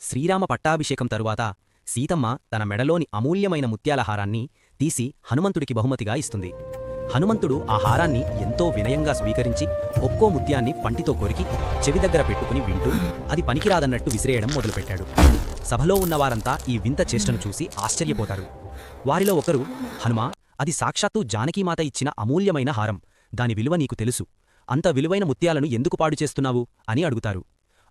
శ్రీరామ పట్టాభిషేకం తరువాత సీతమ్మ తన మెడలోని అమూల్యమైన ముత్యాల హారాన్ని తీసి హనుమంతుడికి బహుమతిగా ఇస్తుంది. హనుమంతుడు ఆ హారాన్ని ఎంతో వినయంగా స్వీకరించి ఒక్కో ముత్యాన్ని పంటితో కొరికి చెవి దగ్గర పెట్టుకుని వింటూ అది పనికిరాదన్నట్టు విసిరేయడం మొదలుపెట్టాడు. సభలో ఉన్నవారంతా ఈ వింత చేష్టను చూసి ఆశ్చర్యపోతారు. వారిలో ఒకరు, హనుమా, అది సాక్షాత్తు జానకీమాత ఇచ్చిన అమూల్యమైన హారం, దాని విలువ నీకు తెలుసు. అంత విలువైన ముత్యాలను ఎందుకు పాడు చేస్తున్నావు అని అడుగుతారు.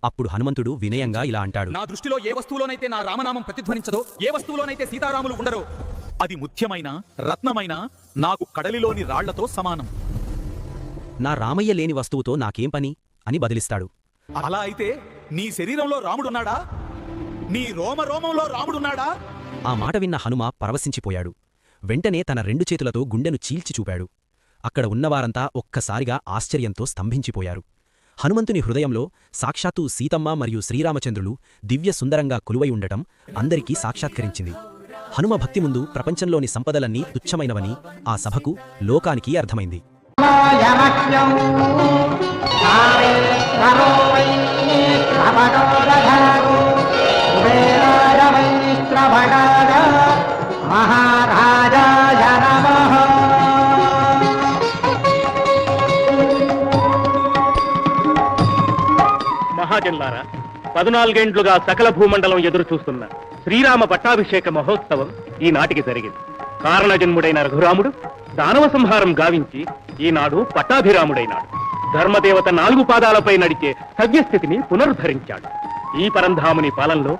అప్పుడు హనుమంతుడు వినయంగా ఇలా అంటాడు, నా దృష్టిలో ఏ వస్తువులోనైతే నా రామనామం ప్రతిధ్వనించదో, ఏ వస్తువులోనైతే సీతారాములు ఉండరో, అది ముత్యమైన రత్నమైన నాకు కడలిలోని రాళ్లతో సమానం. నా రామయ్య లేని వస్తువుతో నాకేం పని అని బదిలిస్తాడు. అలా అయితే నీ శరీరంలో రాముడున్నాడా? నీ రోమరోమంలో రాముడున్నాడా? ఆ మాట విన్న హనుమ పరవశించిపోయాడు. వెంటనే తన 2 చేతులతో గుండెను చీల్చి చూపాడు. అక్కడ ఉన్నవారంతా ఒక్కసారిగా ఆశ్చర్యంతో స్తంభించిపోయారు. హనుమంతుని హృదయంలో సాక్షాత్తు సీతమ్మ మరియు శ్రీరామచంద్రులు దివ్య సుందరంగా కొలువై ఉండటం అందరికీ సాక్షాత్కరించింది. హనుమ భక్తి ముందు ప్రపంచంలోని సంపదలన్నీ తుచ్చమైనవని ఆ సభకు, లోకానికి అర్థమైంది. మహాజన్లారా, 14 ఏండ్లుగా సకల భూమండలం ఎదురు చూస్తున్న శ్రీరామ పట్టాభిషేక మహోత్సవం ఈనాటికి జరిగింది. కారణజన్ముడైన రఘురాముడు దానవ సంహారం గావించి ఈనాడు పట్టాభిరాముడైనాడు. ధర్మదేవత 4 పాదాలపై నడిచే సవ్యస్థితిని పునరుద్ధరించాడు. ఈ పరంధాముని పాలనలో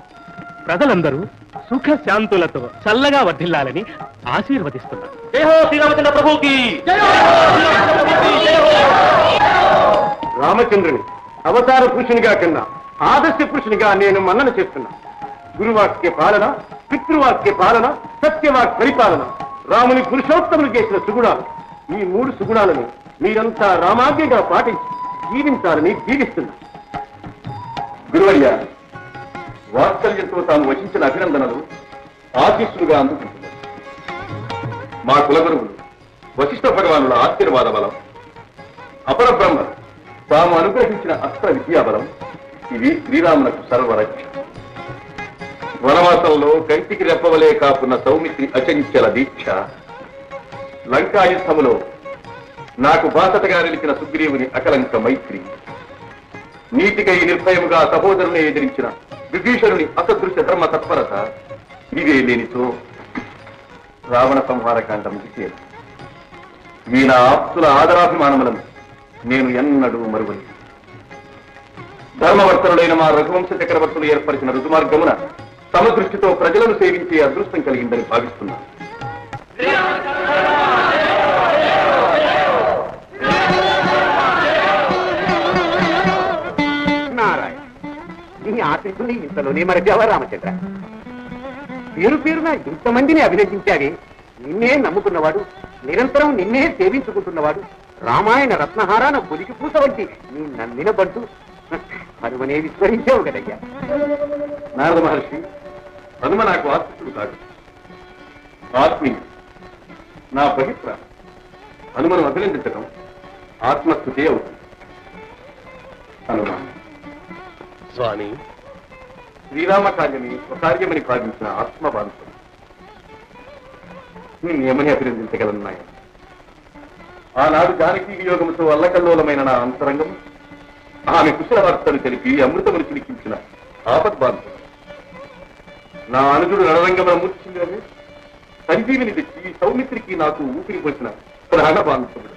ప్రజలందరూ సుఖ శాంతులతో చల్లగా వర్ధిల్లాలని ఆశీర్వదిస్తున్నారు. జై హో శ్రీరామచంద్ర ప్రభుకి! రామచంద్రుని అవతార పురుషునిగా కన్నా ఆదర్శ పురుషునిగా నేను మన్నన చేస్తున్నా. గురువాక్య పాలన, పితృవాక్య పాలన, సత్యవాక్ పరిపాలన, రాముని పురుషోత్తములు చేసిన సుగుణాలు. ఈ 3 సుగుణాలను మీరంతా రామాజ్ఞగా పాటించి జీవించాలని దీవిస్తున్నా. గురువర్య, వాత్సల్యంతో తాము వచించిన అభినందనలు ఆశీస్సులుగా అందుకుంటున్నారు. మా కులగురువులు వశిష్ఠ భగవానుల ఆశీర్వాద బలం, అపర బ్రహ్మ తాము అనుగ్రహించిన అస్త్ర విద్యాబలం, ఇవి శ్రీరామునకు సర్వరక్ష. వనవాసంలో కంటికి రెప్పవలే కాపున్న సౌమిత్రి అచంచల దీక్ష, లంకాయుద్ధములో నాకు బాసటగా నిలిచిన సుగ్రీవుని అకలంక మైత్రి, నీతికై నిర్భయముగా సహోదరుని ఎదిరించిన విభీషణుని అసదృశ్య ధర్మ తత్పరత, ఇవే లేనితో రావణ సంహారకాండ ముగిసేది. ఈ నా ఆప్తుల ఆదరాభిమానములను నేను ఎన్నడూ మరువలేదు. ధర్మవర్తనులైన మా రఘువంశ చక్రవర్తులు ఏర్పరిచిన రుజుమార్గమున సమదృష్టితో ప్రజలను సేవించే అదృష్టం కలిగిందని భావిస్తున్నాను. నారాయణ, నీ ఆశీస్సుని ఇంతలోనే మరచావా రామచంద్ర? పేరు పేరున ఇంతమందిని అభినందించావే. నిన్నే నమ్ముకున్నవాడు, నిరంతరం నిన్నే సేవించుకుంటున్నవాడు, రామాయణ రత్నహారాన పొలికి పూస వంటి నీ నమ్మిన బంటు హనుమనే విస్మరించావు కదయ్యా. నారద మహర్షి, హనుమ నాకు ఆత్మీయుడు కాదు, ఆత్మీయుడు, నా బహిప్ర. హనుమను అభినందించడం ఆత్మస్థుతే అవుతుంది. హనుమ స్వామి, శ్రీరామ కార్యమే స్వకార్యమని భావించిన ఆత్మబాంధవుడు. నేనేమని అభినందించగలను నాయన? ఆనాడు జానకీ వియోగముతో అల్లకల్లోలమైన నా అంతరంగం ఆమె కుశల వార్తలు తెలిపి అమృతమును చిలికించిన ఆపద్బాంధవుడు. నా అనుజుడు రణరంగమున మూర్చిందని సంజీవిని తెచ్చి సౌమిత్రికి నాకు ఊపిరి పోసిన ప్రాణబాంధవుడు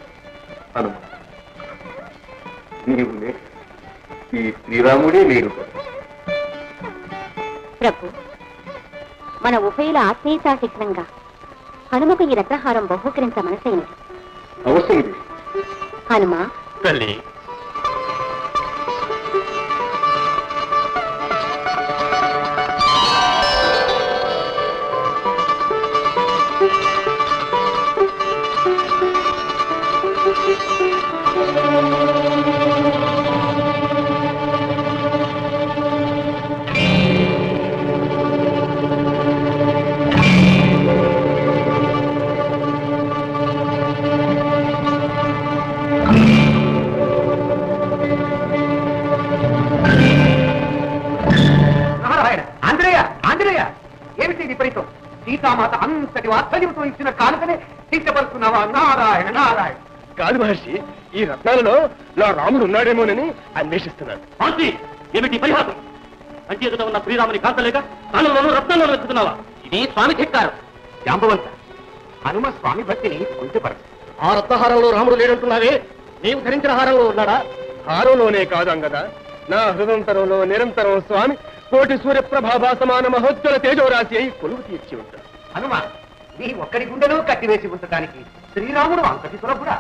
హనుమ. నీవు లేక ఈ శ్రీరాముడే లేరు. ప్రభు, మన ఉభయుల ఆత్మీయతా చిహ్నంగా హనుమకు ఈ రత్నహారం బహూకరించ మనసైనది. అవసరం హనుమా, తల్లి, సీతామాత అంతటి వాత్సల్యంతో ఇచ్చిన కానుకనే కించపరుస్తున్నావా? నారాయణ నారాయణ. కాదు మహర్షి, ఈ రత్నాలలో నా రాముడు ఉన్నాడేమోనని అన్వేషిస్తున్నాను. ఏమిటి పరిహాసం? అంటే ఎదుట ఉన్న శ్రీరాముని కాంతలేక తానులోనూ రత్నాలను వెతుకుతున్నావా? ఇది స్వామి ధిక్కారం. జాంబవంత, హనుమ స్వామి భక్తిని కొంచెపరచు. ఆ రత్నహారంలో రాముడు లేడంటున్నావే, నీవు ధరించిన హారంలో ఉన్నాడా? హారంలోనే కాదు అంగదా, నా హృదంతరంలో నిరంతరం స్వామి కోటి సూర్యప్రభాభా సమాన మహోజ్వల తేజోరాశి అయి కొలువు తీర్చి ఉంటాడు. హనుమ, నీ ఒక్కడి గుండెలో కట్టివేసి ఉంచడానికి శ్రీరాముడు అంతటి సులభుడా?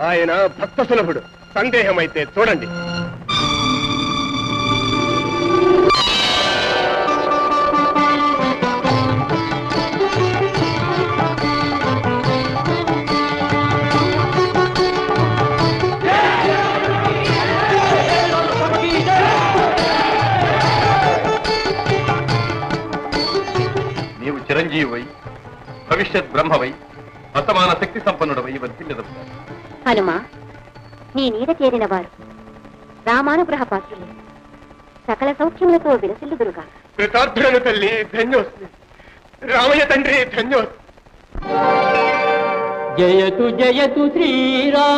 ఆయన భక్త సులభుడు. సందేహమైతే చూడండి. నీవు చిరంజీవివై భవిష్యత్ బ్రహ్మవై అసమాన శక్తి సంపన్నుడవై వర్తిల్లెదవు. హనుమా, నీ నీడ చేరిన వారు రామానుగ్రహ పాత్రులు సకల సౌఖ్యములతో విలసిల్లుదురుగా. కృతార్థులను తల్లి ధన్యోస్మి. రామయ్య తండ్రి ధన్యోస్మి. జయతు జయతు శ్రీరామ.